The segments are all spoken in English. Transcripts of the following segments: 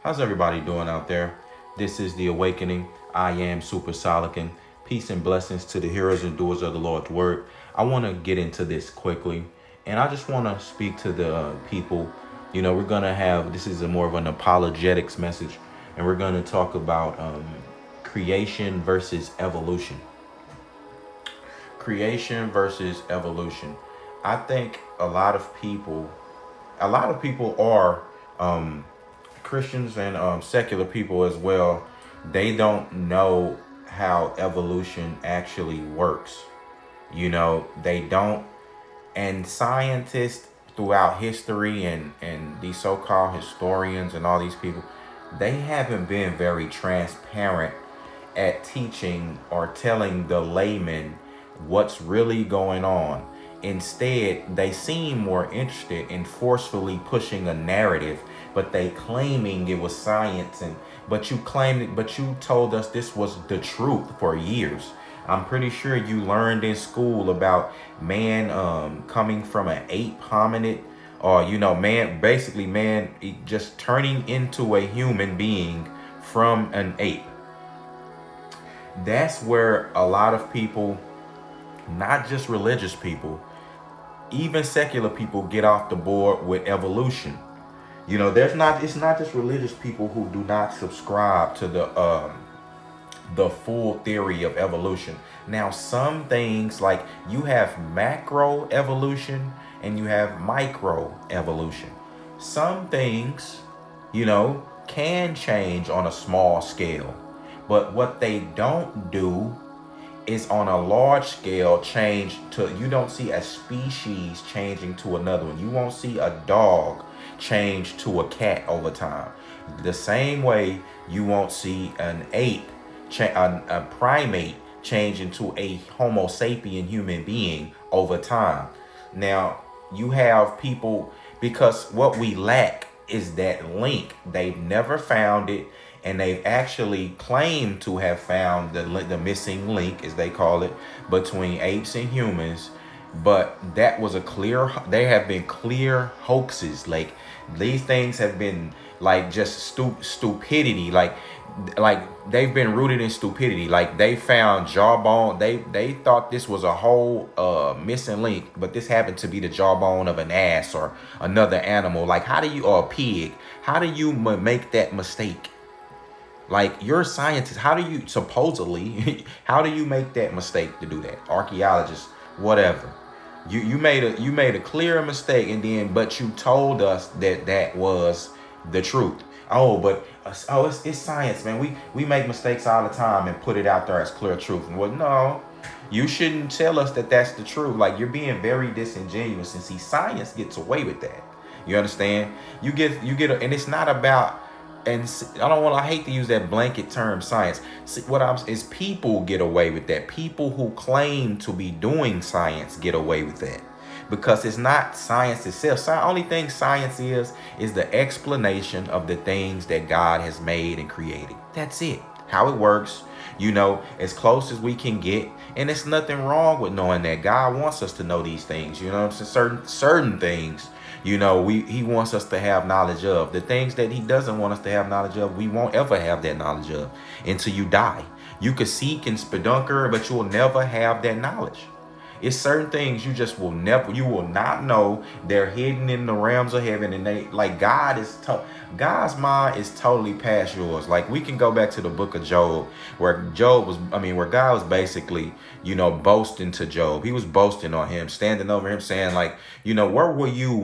How's everybody doing out there? This is The Awakening. I am Super Solican. Peace and blessings to the hearers and doers of the Lord's Word. I want to get into this quickly, and I just want to speak to the people. We're going to have, this is a more of an apologetics message, and we're going to talk about creation versus evolution. Creation versus evolution. I think a lot of people are Christians and secular people as well. They don't know how evolution actually works. They don't. And scientists throughout history and these so-called historians and all these people, they haven't been very transparent at teaching or telling the layman what's really going on. Instead, they seem more interested in forcefully pushing a narrative, but they claiming it was science, and but you told us this was the truth for years. I'm pretty sure you learned in school about man coming from an ape hominid, or man just turning into a human being from an ape. That's where a lot of people, not just religious people, even secular people, get off the board with evolution. It's not just religious people who do not subscribe to the full theory of evolution. Now, some things, like, you have macro evolution and you have micro evolution. Some things, can change on a small scale, but what they don't do is on a large scale change to, you don't see a species changing to another one. You won't see a dog change to a cat over time. The same way you won't see an ape, a primate, change into a Homo sapien human being over time. Now, you have people, because what we lack is that link. They've never found it, and they've actually claimed to have found the missing link, as they call it, between apes and humans. But that was there have been clear hoaxes. Like, these things have been like just stupidity. Like they've been rooted in stupidity. Like, they found jawbone. They thought this was a whole missing link, but this happened to be the jawbone of an ass or another animal. Like, or a pig? How do you make that mistake? Like, you're a scientist. How do you supposedly how do you make that mistake to do that? Archaeologists, whatever. You made a clear mistake, and then but you told us that was the truth. It's science, man. We make mistakes all the time and put it out there as clear truth. Well, no, you shouldn't tell us that that's the truth. Like, you're being very disingenuous. And see, science gets away with that. You understand? And it's not about. And I hate to use that blanket term science. See, is people get away with that. People who claim to be doing science get away with that, because it's not science itself. The only thing science is the explanation of the things that God has made and created. That's it. How it works, as close as we can get. And it's nothing wrong with knowing that. God wants us to know these things. Certain things, he wants us to have knowledge of. The things that he doesn't want us to have knowledge of, we won't ever have that knowledge of until you die. You could seek and spedunker, but you will never have that knowledge. It's certain things you will not know. They're hidden in the realms of heaven, and God's mind is totally past yours. Like, we can go back to the book of Job, where God was basically, boasting to Job. He was boasting on him, standing over him, saying, like, where were you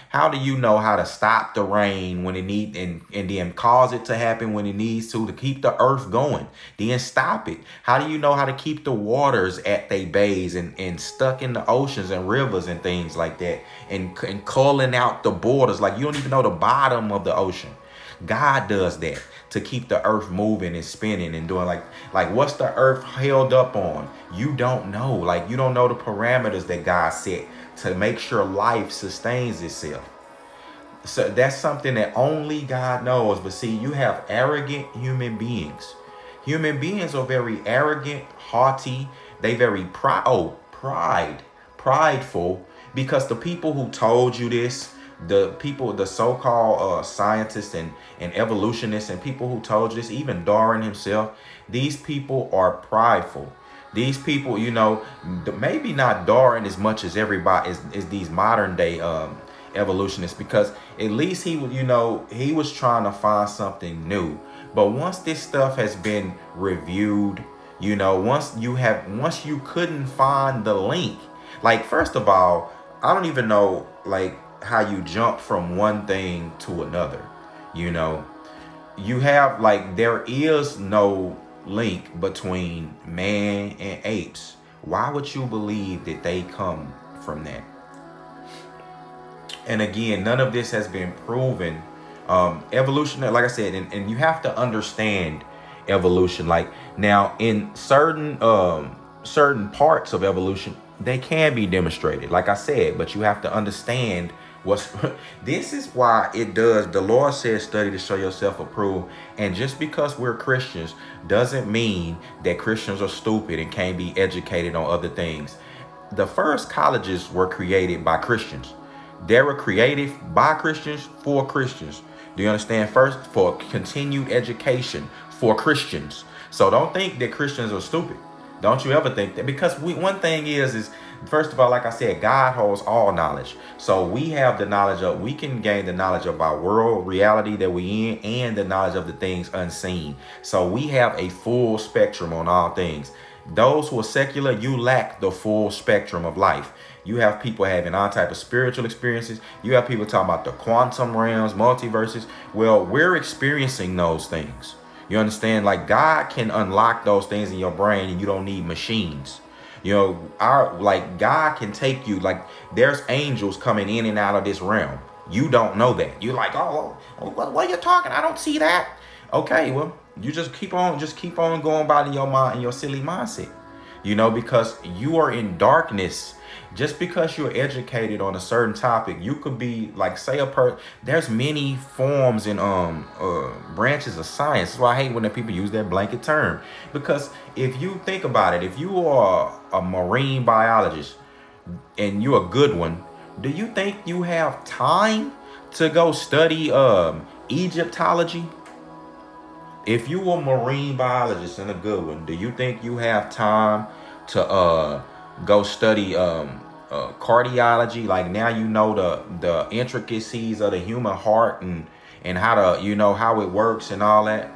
how do you know how to stop the rain when it needs, and then cause it to happen when it needs to keep the earth going, then stop it? How do you know how to keep the waters at their bays and stuck in the oceans and rivers and things like that, and calling out the borders? Like, you don't even know the bottom of the ocean. God does that to keep the earth moving and spinning and doing, like what's the earth held up on? You don't know. Like, you don't know the parameters that God set to make sure life sustains itself. So that's something that only God knows. But see, you have arrogant human beings. Human beings are very arrogant, haughty. They very prideful, because the people who told you this The people, the so-called scientists and evolutionists and people who told you this, even Darwin himself, these people are prideful. These people, maybe not Darwin as much as everybody is these modern day evolutionists, because at least he was trying to find something new. But once this stuff has been reviewed, once you couldn't find the link, like, first of all, I don't even know, like, how you jump from one thing to another. You have, like, there is no link between man and apes. Why would you believe that they come from that? And again, none of this has been proven. Evolution, like I said, and you have to understand evolution. Like, now, in certain parts of evolution, they can be demonstrated, like I said, but you have to understand what's this is why it does. The Lord says, study to show yourself approved. And just because we're Christians doesn't mean that Christians are stupid and can't be educated on other things. The first colleges were created by Christians. They were created by Christians for Christians. Do you understand? First, for continued education for Christians. So don't think that Christians are stupid. Don't you ever think that, because one thing is first of all, like I said, God holds all knowledge. So we have the knowledge we can gain the knowledge of our world reality that we in, and the knowledge of the things unseen. So we have a full spectrum on all things. Those who are secular, you lack the full spectrum of life. You have people having all type of spiritual experiences. You have people talking about the quantum realms, multiverses. Well, we're experiencing those things. You understand? Like, God can unlock those things in your brain, and you don't need machines. God can take you, like, there's angels coming in and out of this realm. You don't know that. You're like, oh, what are you talking? I don't see that. Okay, well, you just keep on going about in your mind, in your silly mindset, because you are in darkness. Just because you're educated on a certain topic, you could be like, say, there's many forms and branches of science. That's why I hate when the people use that blanket term, because if you think about it, if you are a marine biologist and you're a good one, do you think you have time to go study Egyptology? If you are a marine biologist and a good one, do you think you have time to go study cardiology? Like, now the intricacies of the human heart and how to how it works and all that.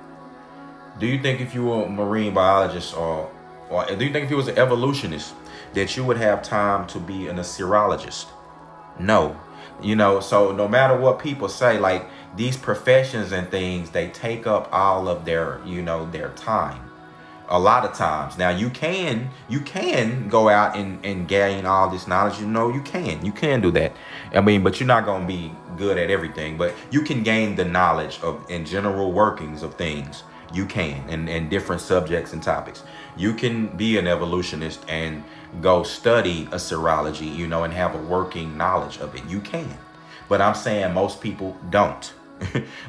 Do you think if you were a marine biologist or do you think if you was an evolutionist that you would have time to be a serologist? No. So no matter what people say, like, these professions and things, they take up all of their their time. A lot of times. Now, you can go out and gain all this knowledge. You can do that. I mean, but you're not going to be good at everything. But you can gain the knowledge of in general workings of things. You can, and different subjects and topics. You can be an evolutionist and go study a serology, and have a working knowledge of it. You can. But I'm saying most people don't.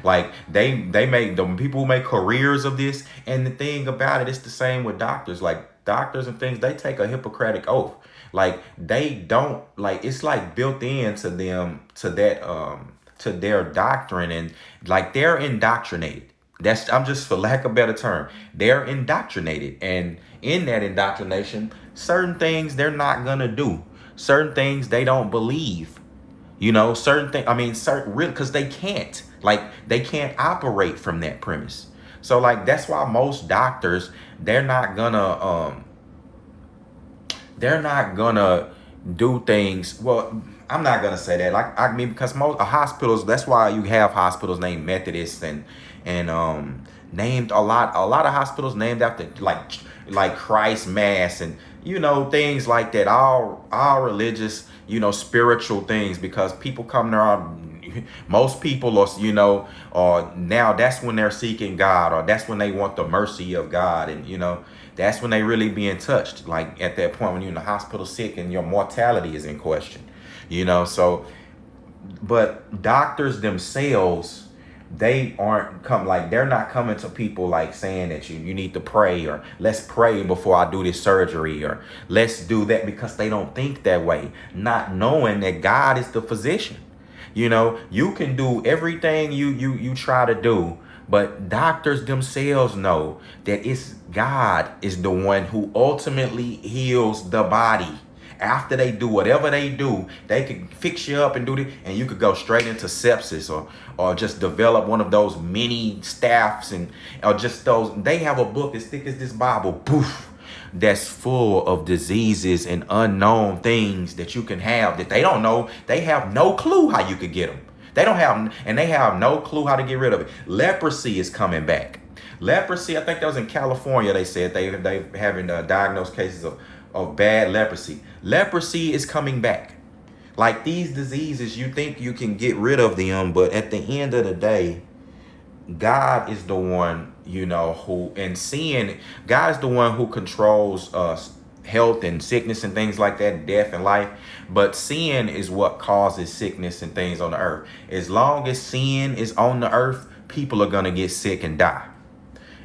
Like, they make the people who make careers of this. And the thing about it, it's the same with doctors. Like, doctors and things, they take a Hippocratic oath. Like, they don't, like, it's like built into them, to their doctrine, and like, they're indoctrinated. I'm just, for lack of a better term, they're indoctrinated. And in that indoctrination, certain things they're not gonna do, certain things they don't believe. Certain things, because they can't. Like, they can't operate from that premise. So, like, that's why most doctors, they're not gonna do things. Well, I'm not gonna say that. Like, I mean, because most hospitals, that's why you have hospitals named Methodists and named a lot of hospitals named after like Christ Mass and things like that. All religious, spiritual things, because people come there. Most people are, or now that's when they're seeking God, or that's when they want the mercy of God, and that's when they really being touched. Like, at that point when you're in the hospital sick and your mortality is in question, So, but doctors themselves, they're not coming to people like saying that you need to pray, or let's pray before I do this surgery, or let's do that, because they don't think that way, not knowing that God is the physician. You know, you can do everything you try to do, but doctors themselves know that it's God is the one who ultimately heals the body. After they do whatever they do, they can fix you up and do it, and you could go straight into sepsis, or just develop one of those mini staffs, and or just those. They have a book as thick as this Bible, poof, that's full of diseases and unknown things that you can have that they don't know. They have no clue how you could get them. They don't have, and they have no clue how to get rid of it. Leprosy is coming back. Leprosy, I think that was in California. They said they having diagnosed cases of bad leprosy. Leprosy is coming back. Like these diseases, you think you can get rid of them, but at the end of the day, God is the one, who, and sin, God is the one who controls health and sickness and things like that, death and life. But sin is what causes sickness and things on the earth. As long as sin is on the earth, people are going to get sick and die.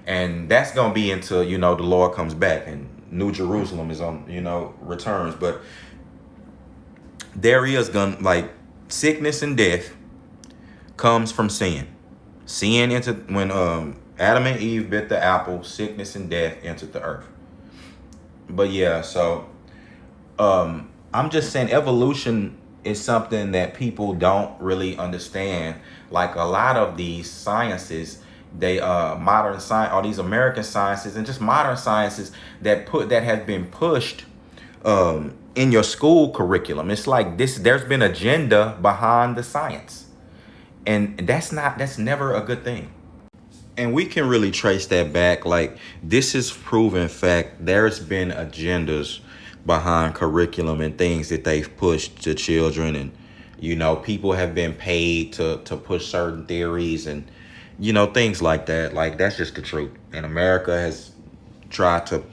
And that's going to be until, the Lord comes back and New Jerusalem is on, returns. But there is going like sickness and death comes from sin. Sin entered when Adam and Eve bit the apple, sickness and death entered the earth. But yeah, so I'm just saying evolution is something that people don't really understand. Like a lot of these sciences, they modern science, all these American sciences and just modern sciences that have been pushed in your school curriculum. It's like there's been agenda behind the science. And that's never a good thing. And we can really trace that back. Like this is proven fact. There's been agendas behind curriculum and things that they've pushed to children. And, people have been paid to push certain theories and, things like that. Like that's just the truth. And America has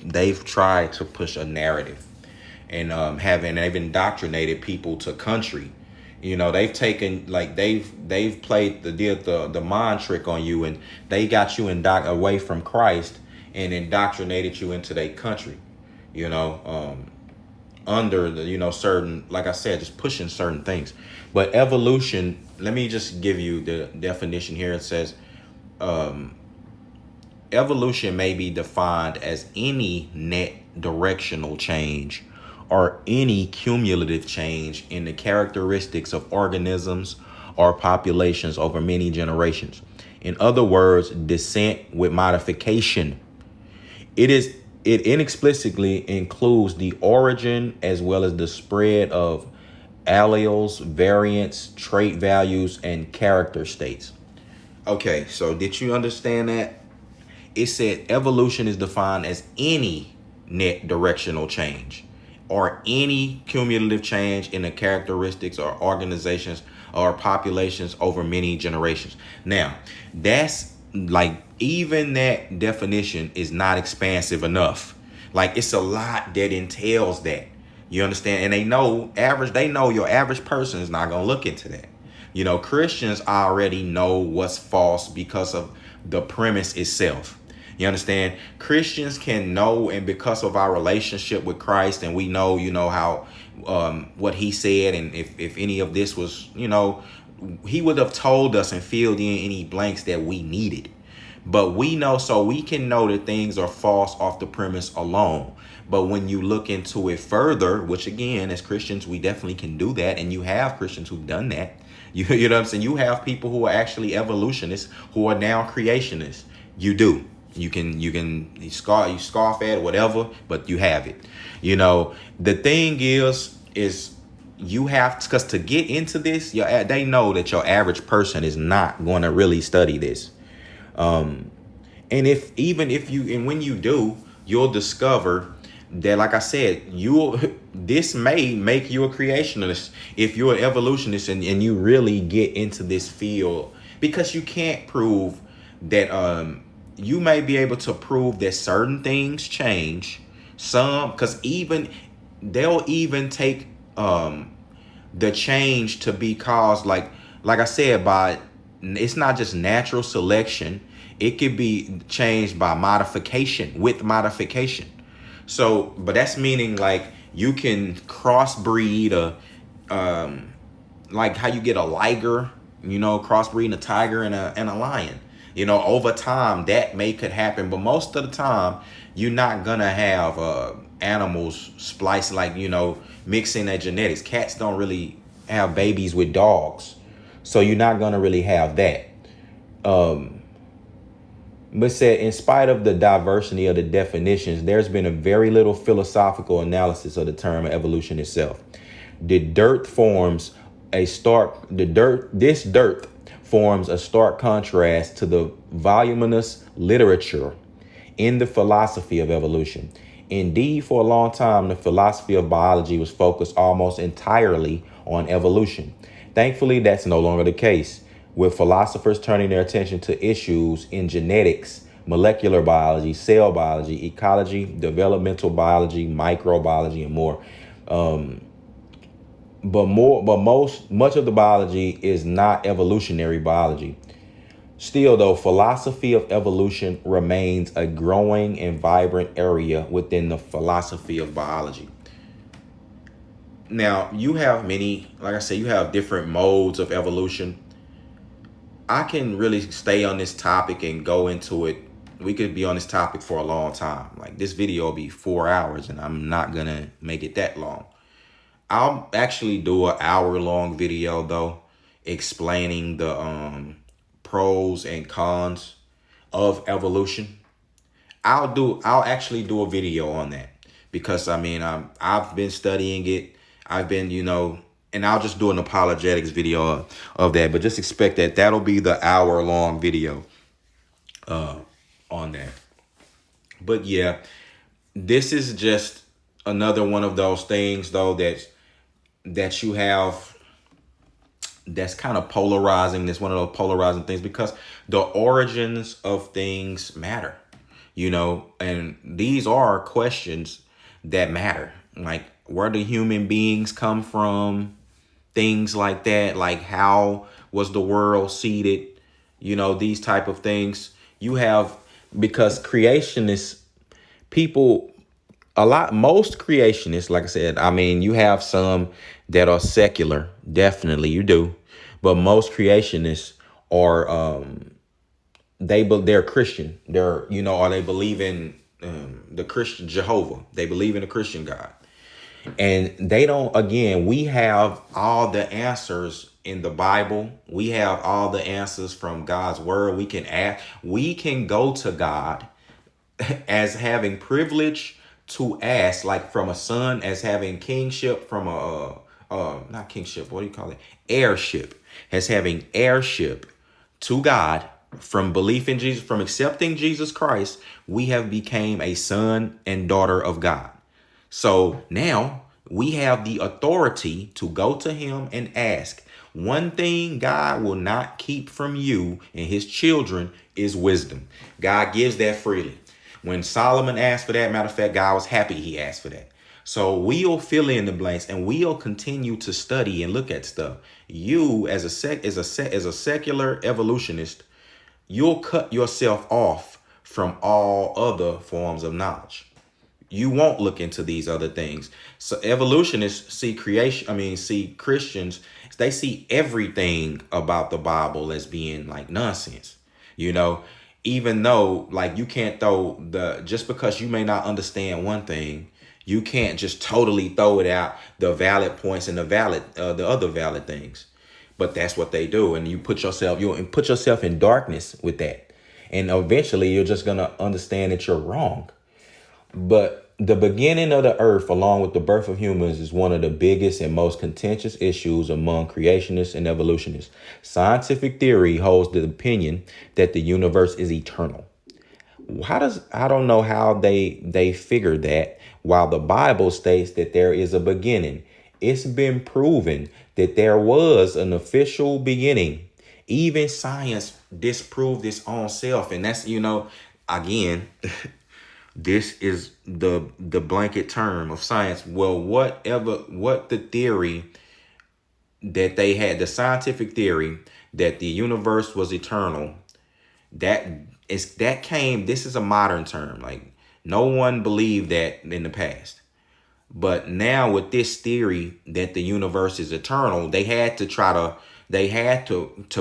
they've tried to push a narrative and they've indoctrinated people to country. They've taken they've played the mind trick on you, and they got you away from Christ and indoctrinated you into their country. Under the certain, like I said, just pushing certain things. But evolution, let me just give you the definition here. It says evolution may be defined as any net directional change or any cumulative change in the characteristics of organisms or populations over many generations. In other words, descent with modification. It inexplicably includes the origin as well as the spread of alleles, variants, trait values, and character states. Okay, so did you understand that? It said evolution is defined as any net directional change or any cumulative change in the characteristics or organizations or populations over many generations. Now, that's like, even that definition is not expansive enough. Like it's a lot that entails that. You understand? And they know your average person is not going to look into that. Christians already know what's false because of the premise itself. You understand? Christians can know, and because of our relationship with Christ, and we know, how what he said, and if any of this was, he would have told us and filled in any blanks that we needed. But we know, so we can know that things are false off the premise alone. But when you look into it further, which again, as Christians, we definitely can do that. And you have Christians who've done that. You know what I'm saying? You have people who are actually evolutionists who are now creationists. You do. You scoff at whatever, but you have it. The thing is you have, because to get into this, they know that your average person is not going to really study this. And when you do, you'll discover that, like I said, this may make you a creationist if you're an evolutionist and you really get into this field, because you can't prove that, you may be able to prove that certain things change some, because they'll even take the change to be caused, like I said, by, it's not just natural selection. It could be changed by modification, with modification. So, but that's meaning like you can crossbreed like how you get a liger, crossbreeding a tiger and a lion. Over time that could happen, but most of the time you're not gonna have animals splice, like, mixing their genetics. Cats don't really have babies with dogs, so you're not gonna really have that. But said, in spite of the diversity of the definitions, there's been a very little philosophical analysis of the term evolution itself. This dirt forms a stark contrast to the voluminous literature in the philosophy of evolution. Indeed, for a long time, the philosophy of biology was focused almost entirely on evolution. Thankfully, that's no longer the case, with philosophers turning their attention to issues in genetics, molecular biology, cell biology, ecology, developmental biology, microbiology, and more. Much of the biology is not evolutionary biology. Still, though, philosophy of evolution remains a growing and vibrant area within the philosophy of biology. Now, you have like I said, you have different modes of evolution. I can really stay on this topic and go into it. We could be on this topic for a long time. Like, this video will be 4 hours, and I'm not going to make it that long. I'll actually do an hour-long video, though, explaining the pros and cons of evolution. I'll actually do a video on that, because I've been studying it. I've been, and I'll just do an apologetics video of that. But just expect that that'll be the hour-long video on that. But yeah, this is just another one of those things, though, that you have that's kind of polarizing. This one of those polarizing things, because the origins of things matter, and these are questions that matter. Like, where do human beings come from? Things like that. Like, how was the world seeded? These type of things. You have, because creationists, people, most creationists, like I said, you have some that are secular. Definitely you do. But most creationists are, they're Christian. They're, or they believe in the Christian Jehovah. They believe in a Christian God. And they don't, again, we have all the answers in the Bible. We have all the answers from God's word. We can go to God as having privilege to ask, like from a son, as having kingship from not kingship, what do you call it? Heirship, as having heirship to God from belief in Jesus, from accepting Jesus Christ. We have became a son and daughter of God. So now we have the authority to go to him and ask. One thing God will not keep from you and his children is wisdom. God gives that freely. When Solomon asked for that, matter of fact, God was happy he asked for that. So we'll fill in the blanks, and we'll continue to study and look at stuff. You, as a secular evolutionist, you'll cut yourself off from all other forms of knowledge. You won't look into these other things. So evolutionists see Christians, they see everything about the Bible as being like nonsense, even though, like, you can't just because you may not understand one thing, you can't just totally throw it out, the valid points and the other valid things. But that's what they do. And you'll put yourself in darkness with that. And eventually you're just going to understand that you're wrong. But the beginning of the earth, along with the birth of humans, is one of the biggest and most contentious issues among creationists and evolutionists. Scientific theory holds the opinion that the universe is eternal. I don't know how they figure that, while the Bible states that there is a beginning. It's been proven that there was an official beginning. Even science disproved its own self. And that's, again, this is the blanket term of science. Well, what the theory that they had, the scientific theory that the universe was eternal, this is a modern term. Like, no one believed that in the past. But now with this theory that the universe is eternal, they had to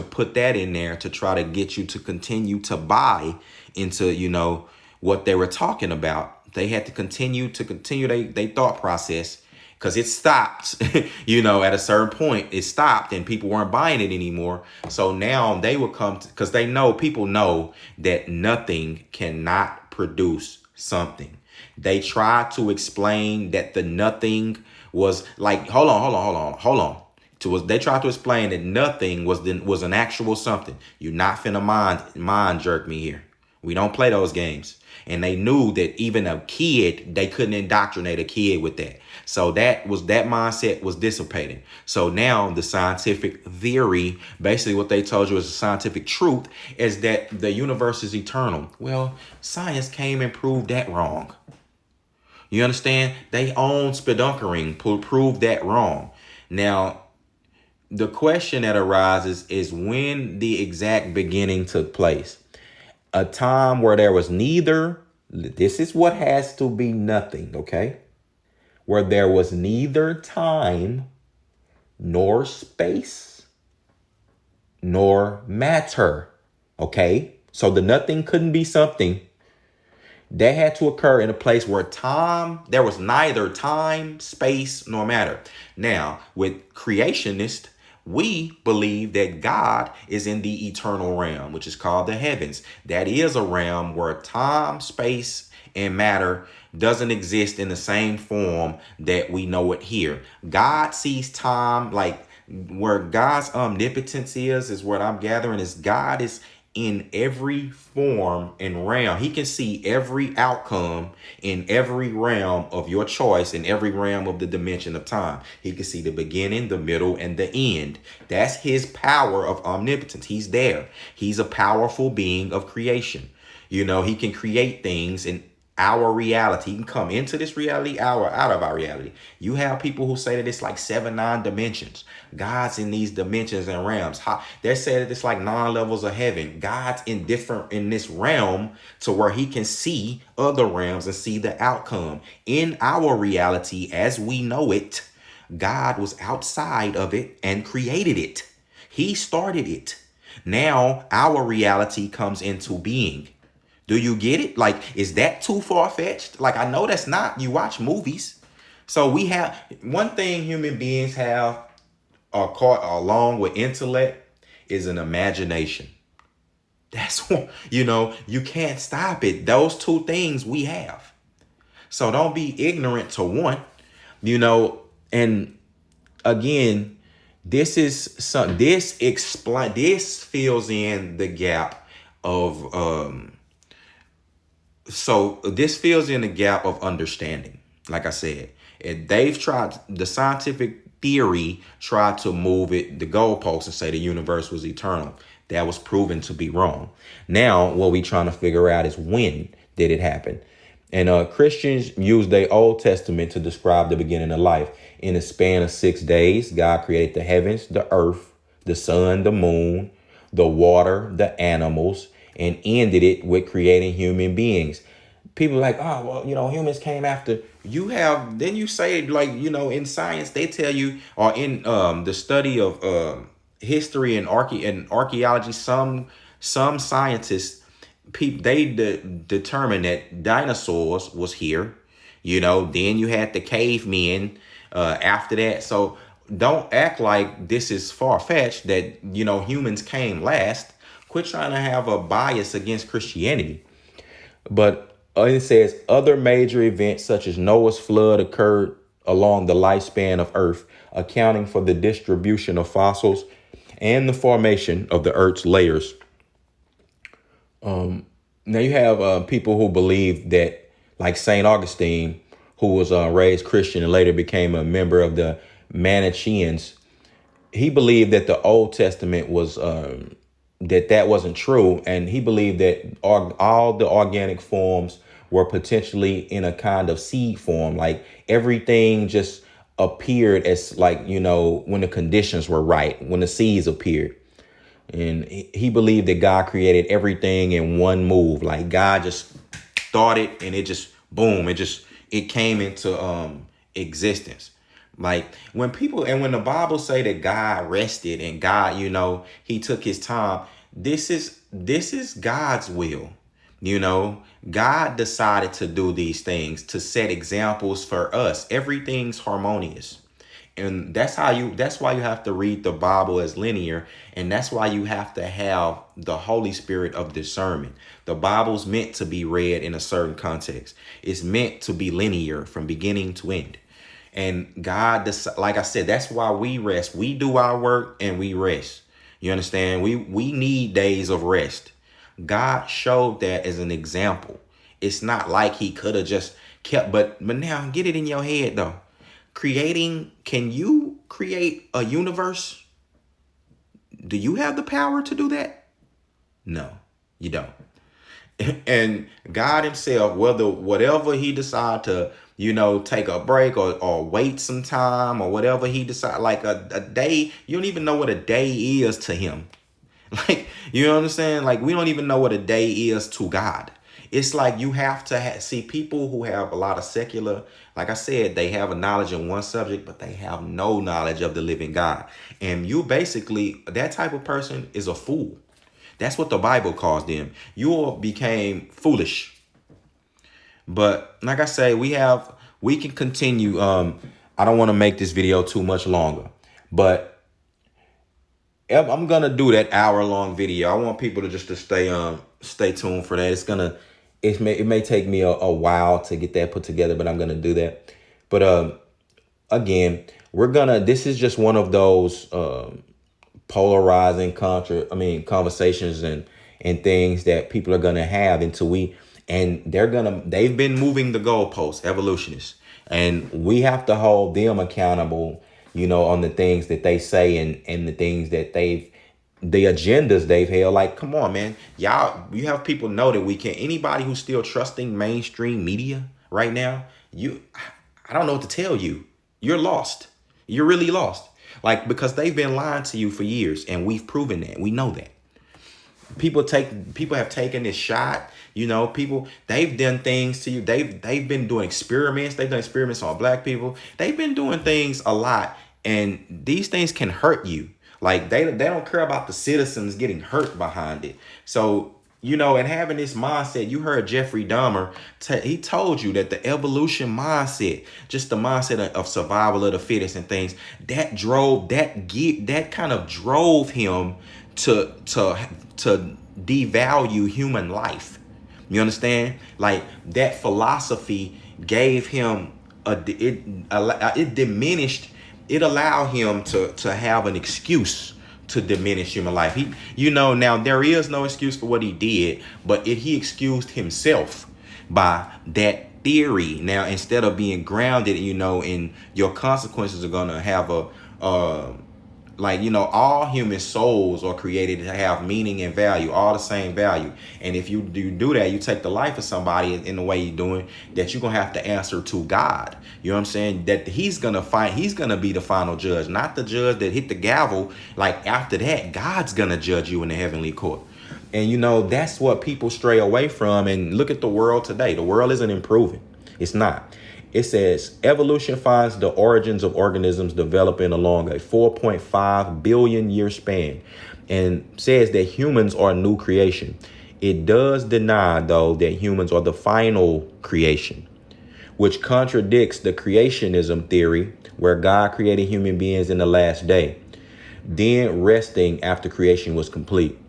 put that in there to try to get you to continue to buy into, what they were talking about. They had to continue they thought process, because it stopped, at a certain point it stopped and people weren't buying it anymore. So now they will come because people know that nothing cannot produce something. They try to explain that the nothing was like, hold on. They tried to explain that nothing was an actual something. You're not finna mind jerk me here. We don't play those games. And they knew that even a kid, they couldn't indoctrinate a kid with that. So that mindset was dissipating. So now the scientific theory, basically what they told you is the scientific truth, is that the universe is eternal. Well, science came and proved that wrong. You understand? They own spedunkering, proved that wrong. Now, the question that arises is when the exact beginning took place. A time where there was neither, this is what has to be nothing, okay? Where there was neither time nor space nor matter, okay? So the nothing couldn't be something. That had to occur in a place where there was neither time, space, nor matter. Now, with creationists, we believe that God is in the eternal realm, which is called the heavens. That is a realm where time, space, and matter doesn't exist in the same form that we know it here. God sees time, like where God's omnipotence is what I'm gathering is God is in every form and realm. He can see every outcome in every realm of your choice, in every realm of the dimension of time. He can see the beginning, the middle, and the end. That's his power of omnipotence. He's there. He's a powerful being of creation. He can create things in our reality. He can come into this reality, out of our reality. You have people who say that it's like 7-9 dimensions. God's in these dimensions and realms. They say that it's like 9 levels of heaven. God's in this realm to where he can see other realms and see the outcome. In our reality, as we know it, God was outside of it and created it. He started it. Now our reality comes into being. Do you get it? Like, is that too far-fetched? Like, I know that's not. You watch movies. So we have one thing human beings have caught along with intellect is an imagination. That's what, you can't stop it. Those two things we have. So don't be ignorant to one, and again, this fills in the gap of So this fills in the gap of understanding. Like I said, the scientific theory tried to move the goalposts and say the universe was eternal. That was proven to be wrong. Now, what we're trying to figure out is when did it happen? And Christians use their Old Testament to describe the beginning of life. In a span of 6 days, God created the heavens, the earth, the sun, the moon, the water, the animals, and ended it with creating human beings. People are like, oh, well, humans came after. Then you say, like, in science, they tell you, or in the study of history and archaeology, some scientists, they determine that dinosaurs was here. Then you had the cavemen after that. So don't act like this is far-fetched that, humans came last. Quit trying to have a bias against Christianity. But it says other major events such as Noah's flood occurred along the lifespan of Earth, accounting for the distribution of fossils and the formation of the Earth's layers. Now you have people who believe that, like St. Augustine, who was raised Christian and later became a member of the Manichaeans. He believed that the Old Testament was that wasn't true. And he believed that all the organic forms were potentially in a kind of seed form. Like everything just appeared as when the conditions were right, when the seeds appeared. And he believed that God created everything in one move. Like God just started and it just, boom, it came into existence. Like when people and when the Bible say that God rested and God, he took his time, this is God's will. God decided to do these things to set examples for us. Everything's harmonious. And that's why you have to read the Bible as linear, and that's why you have to have the Holy Spirit of discernment. The Bible's meant to be read in a certain context. It's meant to be linear from beginning to end. And God, like I said, that's why we rest. We do our work and we rest. You understand? We need days of rest. God showed that as an example. It's not like he could have just kept, but now get it in your head though. Can you create a universe? Do you have the power to do that? No, you don't. And God himself, whatever he decide to, take a break or wait some time or whatever he decide, like a day, you don't even know what a day is to him. Like, you know what I'm saying? Like, we don't even know what a day is to God. It's like you have to see people who have a lot of secular, like I said, they have a knowledge in one subject, but they have no knowledge of the living God. And you basically, that type of person is a fool. That's what the Bible calls them. You became foolish. But like I say, we can continue. I don't want to make this video too much longer, but I'm gonna do that hour-long video. I want people to stay tuned for that. It may take me a while to get that put together, but I'm gonna do that. But again, this is just one of those polarizing conversations and things that people are gonna have they've been moving the goalposts, evolutionists, and we have to hold them accountable, on the things that they say and the things that the agendas they've held. Like, come on, man. You have people know that anybody who's still trusting mainstream media right now, I don't know what to tell you. You're lost. You're really lost. Like, because they've been lying to you for years, and we've proven that. We know that. People have taken this shot. They've done things to you. They've been doing experiments. They've done experiments on black people. They've been doing things a lot, and these things can hurt you. Like, they don't care about the citizens getting hurt behind it. So, and having this mindset, you heard Jeffrey Dahmer, he told you that the evolution mindset, just the mindset of survival of the fittest and things, that kind of drove him to devalue human life. You understand? Like, that philosophy gave him it diminished. It allowed him to have an excuse to diminish human life. Now there is no excuse for what he did, but he excused himself by that theory. Now, instead of being grounded, in your consequences are gonna have all human souls are created to have meaning and value, all the same value. And if you do that, you take the life of somebody in the way you're doing, that you're going to have to answer to God. You know what I'm saying? That he's going to be the final judge, not the judge that hit the gavel. Like, after that, God's going to judge you in the heavenly court. And, that's what people stray away from. And look at the world today. The world isn't improving. It's not. It says evolution finds the origins of organisms developing along a 4.5 billion year span, and says that humans are a new creation. It does deny, though, that humans are the final creation, which contradicts the creationism theory where God created human beings in the last day, then resting after creation was complete.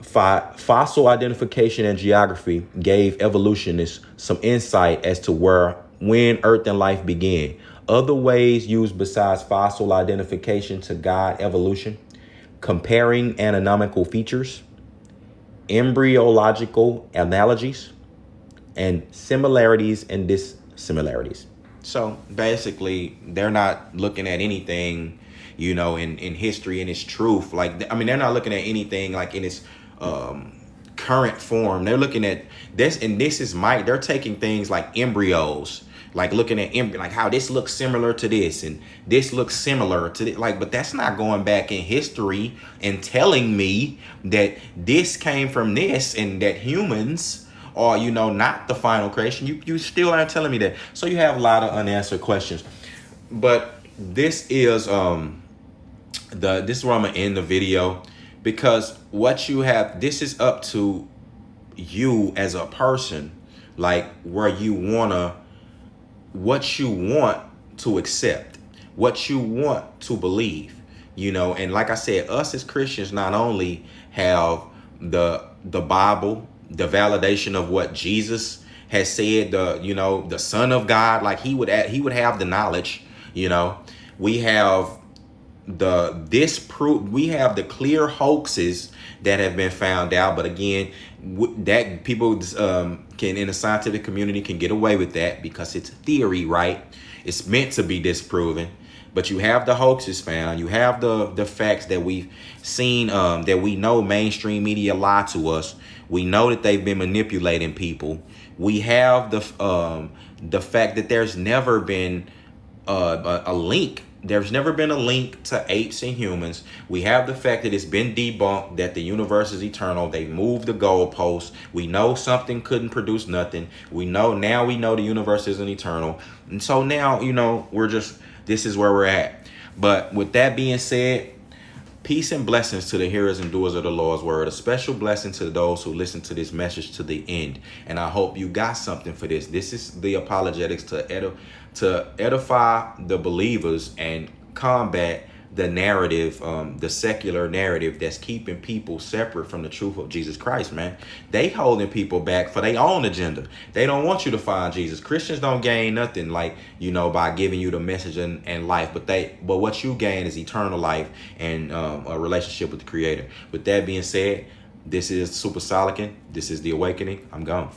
Fossil identification and geography gave evolutionists some insight as to when Earth and life began. Other ways used besides fossil identification to guide evolution: comparing anatomical features, embryological analogies, and similarities and dissimilarities. So basically, they're not looking at anything, in history and its truth. They're not looking at anything like in its current form. They're looking at this, and they're taking things like embryos, like looking at like how this looks similar to this and this looks similar to this. But that's not going back in history and telling me that this came from this and that humans or, you know, not the final creation. You still aren't telling me that. So you have a lot of unanswered questions. But this is this is where I'm gonna end the video, because what you have, this is up to you as a person, like what you want to accept, what you want to believe, you know. And like I said, us as Christians not only have the Bible, the validation of what Jesus has said, the Son of God, like he would have the knowledge, you know. We have we have the clear hoaxes that have been found out. But again, that people can, in the scientific community, can get away with that because it's theory, right? It's meant to be disproven. But you have the hoaxes found. You have the facts that we've seen, that we know mainstream media lie to us. We know that they've been manipulating people. We have the fact that there's never been a link. There's never been a link to apes and humans. We have the fact that it's been debunked, that the universe is eternal. They moved the goalposts. We know something couldn't produce nothing. We know the universe isn't eternal. And so now, you know, this is where we're at. But with that being said, peace and blessings to the hearers and doers of the Lord's word. A special blessing to those who listen to this message to the end. And I hope you got something for this. This is the apologetics to edify the believers and combat the narrative, the secular narrative that's keeping people separate from the truth of Jesus Christ, man. They holding people back for their own agenda. They don't want you to find Jesus. Christians don't gain nothing, like, you know, by giving you the message and life, but what you gain is eternal life and a relationship with the Creator. With that being said, this is Super Solican. This is The Awakening. I'm gone.